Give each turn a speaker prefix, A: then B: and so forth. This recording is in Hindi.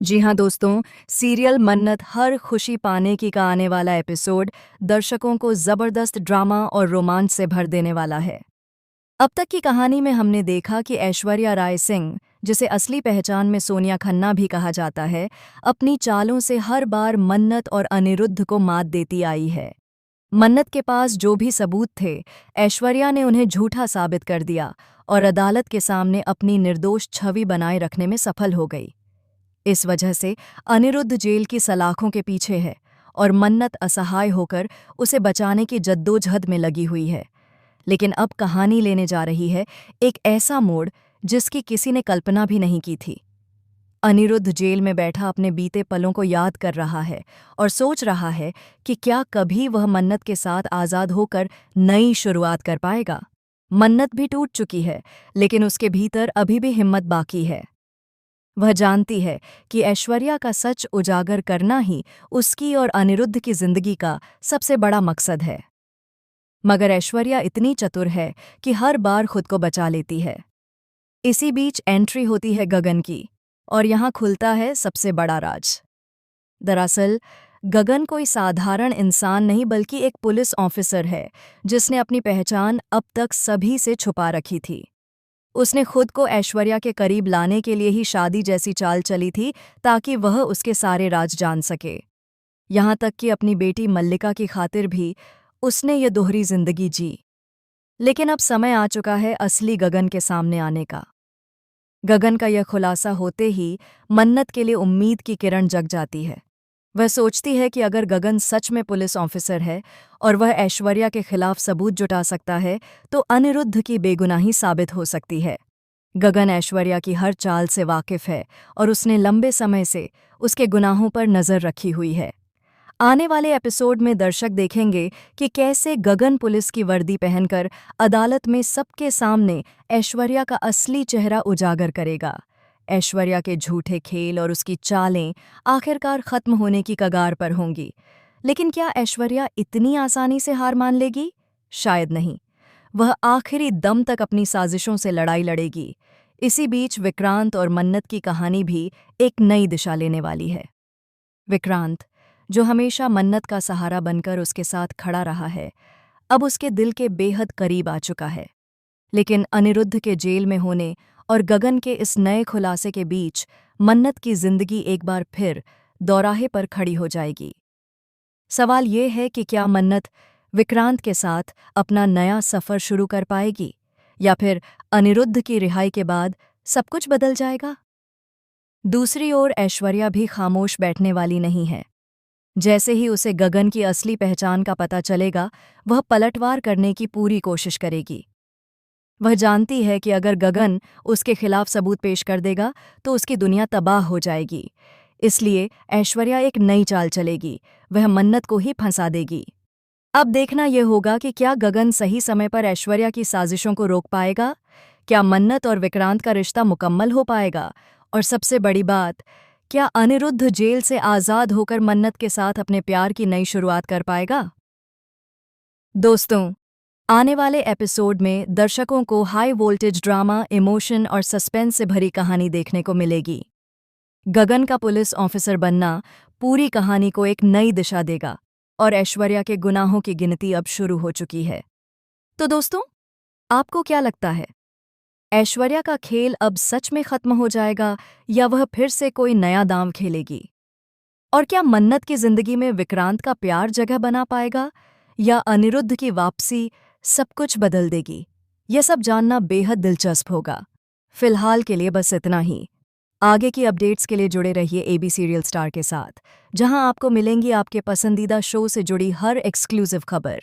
A: जी हाँ दोस्तों, सीरियल मन्नत हर खुशी पाने की का आने वाला एपिसोड दर्शकों को ज़बरदस्त ड्रामा और रोमांच से भर देने वाला है। अब तक की कहानी में हमने देखा कि ऐश्वर्या राय सिंह, जिसे असली पहचान में सोनिया खन्ना भी कहा जाता है, अपनी चालों से हर बार मन्नत और अनिरुद्ध को मात देती आई है। मन्नत के पास जो भी सबूत थे, ऐश्वर्या ने उन्हें झूठा साबित कर दिया और अदालत के सामने अपनी निर्दोष छवि बनाए रखने में सफल हो गई। इस वजह से अनिरुद्ध जेल की सलाखों के पीछे है और मन्नत असहाय होकर उसे बचाने की जद्दोजहद में लगी हुई है। लेकिन अब कहानी लेने जा रही है एक ऐसा मोड़ जिसकी किसी ने कल्पना भी नहीं की थी। अनिरुद्ध जेल में बैठा अपने बीते पलों को याद कर रहा है और सोच रहा है कि क्या कभी वह मन्नत के साथ आज़ाद होकर नई शुरुआत कर पाएगा। मन्नत भी टूट चुकी है, लेकिन उसके भीतर अभी भी हिम्मत बाकी है। वह जानती है कि ऐश्वर्या का सच उजागर करना ही उसकी और अनिरुद्ध की जिंदगी का सबसे बड़ा मकसद है। मगर ऐश्वर्या इतनी चतुर है कि हर बार खुद को बचा लेती है। इसी बीच एंट्री होती है गगन की और यहाँ खुलता है सबसे बड़ा राज। दरअसल गगन कोई साधारण इंसान नहीं बल्कि एक पुलिस ऑफिसर है जिसने अपनी पहचान अब तक सभी से छुपा रखी थी। उसने खुद को ऐश्वर्या के करीब लाने के लिए ही शादी जैसी चाल चली थी ताकि वह उसके सारे राज जान सके। यहाँ तक कि अपनी बेटी मल्लिका की खातिर भी उसने ये दोहरी जिंदगी जी। लेकिन अब समय आ चुका है असली गगन के सामने आने का। गगन का यह खुलासा होते ही मन्नत के लिए उम्मीद की किरण जग जाती है। वह सोचती है कि अगर गगन सच में पुलिस ऑफिसर है और वह ऐश्वर्या के खिलाफ सबूत जुटा सकता है तो अनिरुद्ध की बेगुनाही साबित हो सकती है। गगन ऐश्वर्या की हर चाल से वाकिफ है और उसने लंबे समय से उसके गुनाहों पर नज़र रखी हुई है। आने वाले एपिसोड में दर्शक देखेंगे कि कैसे गगन पुलिस की वर्दी पहनकर अदालत में सबके सामने ऐश्वर्या का असली चेहरा उजागर करेगा। ऐश्वर्या के झूठे खेल और उसकी चालें आखिरकार खत्म होने की कगार पर होंगी। लेकिन क्या ऐश्वर्या इतनी आसानी से हार मान लेगी? शायद नहीं। वह आखिरी दम तक अपनी साजिशों से लड़ाई लड़ेगी। इसी बीच विक्रांत और मन्नत की कहानी भी एक नई दिशा लेने वाली है। विक्रांत, जो हमेशा मन्नत का सहारा बनकर उसके साथ खड़ा रहा है, अब उसके दिल के बेहद करीब आ चुका है। लेकिन अनिरुद्ध के जेल में होने और गगन के इस नए खुलासे के बीच मन्नत की जिंदगी एक बार फिर दौराहे पर खड़ी हो जाएगी। सवाल ये है कि क्या मन्नत विक्रांत के साथ अपना नया सफ़र शुरू कर पाएगी या फिर अनिरुद्ध की रिहाई के बाद सब कुछ बदल जाएगा? दूसरी ओर ऐश्वर्या भी खामोश बैठने वाली नहीं है। जैसे ही उसे गगन की असली पहचान का पता चलेगा, वह पलटवार करने की पूरी कोशिश करेगी। वह जानती है कि अगर गगन उसके खिलाफ सबूत पेश कर देगा तो उसकी दुनिया तबाह हो जाएगी। इसलिए ऐश्वर्या एक नई चाल चलेगी, वह मन्नत को ही फंसा देगी। अब देखना यह होगा कि क्या गगन सही समय पर ऐश्वर्या की साजिशों को रोक पाएगा, क्या मन्नत और विक्रांत का रिश्ता मुकम्मल हो पाएगा, और सबसे बड़ी बात, क्या अनिरुद्ध जेल से आज़ाद होकर मन्नत के साथ अपने प्यार की नई शुरुआत कर पाएगा? दोस्तों, आने वाले एपिसोड में दर्शकों को हाई वोल्टेज ड्रामा, इमोशन और सस्पेंस से भरी कहानी देखने को मिलेगी। गगन का पुलिस ऑफिसर बनना पूरी कहानी को एक नई दिशा देगा और ऐश्वर्या के गुनाहों की गिनती अब शुरू हो चुकी है। तो दोस्तों, आपको क्या लगता है? ऐश्वर्या का खेल अब सच में खत्म हो जाएगा या वह फिर से कोई नया दांव खेलेगी? और क्या मन्नत की जिंदगी में विक्रांत का प्यार जगह बना पाएगा या अनिरुद्ध की वापसी सब कुछ बदल देगी? यह सब जानना बेहद दिलचस्प होगा। फिलहाल के लिए बस इतना ही। आगे की अपडेट्स के लिए जुड़े रहिए एबी सीरियल स्टार के साथ, जहां आपको मिलेंगी आपके पसंदीदा शो से जुड़ी हर एक्सक्लूसिव खबर।